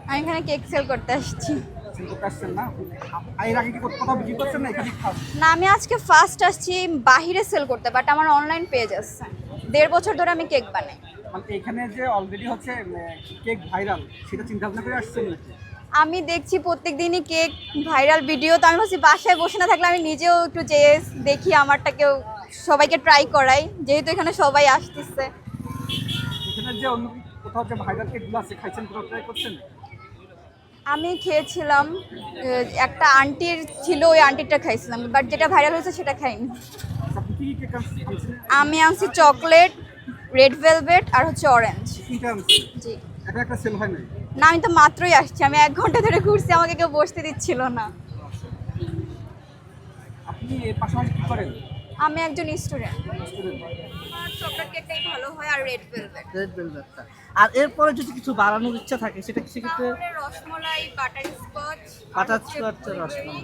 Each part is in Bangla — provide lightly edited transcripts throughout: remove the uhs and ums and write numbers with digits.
আমি এখানে কেক সেল করতে আসছি। সেল করতে আসছেন না? এর আগে কি কোথাও বিক্রি করছেন না এখানে ফার্স্ট? না, আমি আজকে ফার্স্ট আসছি বাহিরে সেল করতে, বাট আমার অনলাইন পেজ আছে। 1.5 বছর ধরে আমি কেক বানাই। মানে এখানে যে অলরেডি হচ্ছে কেক ভাইরাল, সেটা চিন্তা ভাবনা করে আসছেন নাকি? আমি দেখছি প্রত্যেক দিনই কেক ভাইরাল ভিডিও, তো আমি ভাবছি বাসায় বসে না থাকলে আমি নিজেও একটু যেয়ে দেখি, আমারটাকেও সবাইকে ট্রাই করাই, যেহেতু এখানে সবাই আসতেছে। এখানে যে অন্য কোথাও যে ভাইরাল কেকগুলো আছে, খাইছেন, কোথাও ট্রাই করছেন? আমি খেয়েছিলাম, একটা আন্টির ছিল, ওই আন্টিরটা খাইছিলাম, বাট যেটা ভাইরাল হয়েছে সেটা খাইনি। আপনি কি কেক আনছেন? আমি আনছি চকলেট, রেড ভেলভেট আর হচ্ছে অরেঞ্জ। তিনটা আনছেন? জি। এটা একটা সেল হয় নাই? না, আমি তো মাত্রই আসছি, আমি 1 ঘন্টা ধরে ঘুরছি, আমাকে কেউ বসতে দিচ্ছিল না। আপনি এর পাশাপাশি কি করেন? আমি একজন স্টুডেন্ট। স্টুডেন্ট? আমার চকলেট কেকটাই ভালো হয় আর রেড ভেলভেট। রেড ভেলভেটটা। আর এরপরে যদি কিছু বাড়ানোর ইচ্ছা থাকে সেটা সেক্ষেত্রে তাহলে rasmalai, butter Scotch, butterscotch, rasmalai.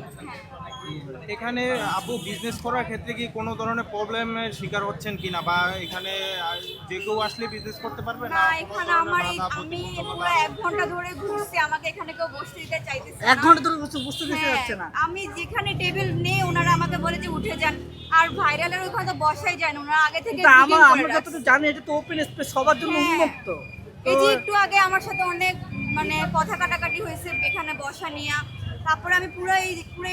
এখানে আপু বিজনেস করার ক্ষেত্রে কি কোনো ধরনের প্রবলেমের শিকার হচ্ছেন কিনা, বা এখানে যে কেউ আসলে বিজনেস করতে পারবে না, না? এখানে আমার আমি পুরো 1 ঘন্টা ধরে ঘুরছি, আমাকে এখানে কেউ বসতে দিতে চাইতেছে 1 ঘন্টা ধরে বুঝতে দিতে হ্যাঁ, যাচ্ছে না। আমি যেখানে টেবিল নেই ওনারা আমাকে বলে যে উঠে যান, আর ভাইরালের ওখানে তো বসাই যায় না, ওনারা আগে থেকে তা booking করে আমরা রাখছে। যতটুকু জানি এটা তো ওপেন স্পেস, সবার জন্য হ্যাঁ। উন্মুক্ত। এই তো যে একটু আগে আমার সাথে অনেক মানে কথা কাটাকাটি হয়েছে এখানে বসা নিয়ে, তারপরে আমি পুরো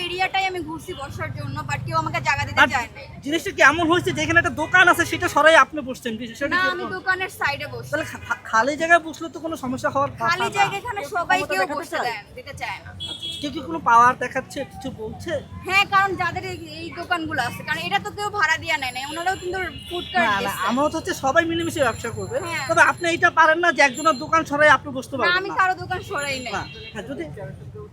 এরিয়াটাই আমি ঘুরছি বসার জন্য, বাট কেউ আমাকে জায়গা দিতে আর চায় না। জিনিসটা কি এমন হয়েছে যে এখানে একটা দোকান আছে সেটা সরাই আপনি বসছেন, সেটা না, কি আমি এরকম? দোকানের সাইডে বসি। তাহলে খালি জায়গায় বসলে তো কোনো সমস্যা হওয়ার কথা খালি না। জায়গা এখানে সবাই ক্ষমতা কেউ দেখাতে বসতে চায়? দিতে চায় না। কেউ কি কোনো পাওয়ার দেখাচ্ছে, কিছু বলছে? হ্যাঁ, কারণ যাদের এই দোকানগুলো আছে, কারণ এটা তো কেউ ভাড়া দিয়ে নেয় না, ওনারাও কিন্তু ফুড কার্ট না না, দিচ্ছে। আমরা তো হচ্ছে সবাই মিলেমিশে ব্যবসা করবে। হ্যাঁ। তবে আপনি এইটা পারেন না যে একজনের দোকান সরাই আপনি বসতে না, পারবেন আমি না। কারো দোকান সরাই নাই। না, হ্যাঁ, যদি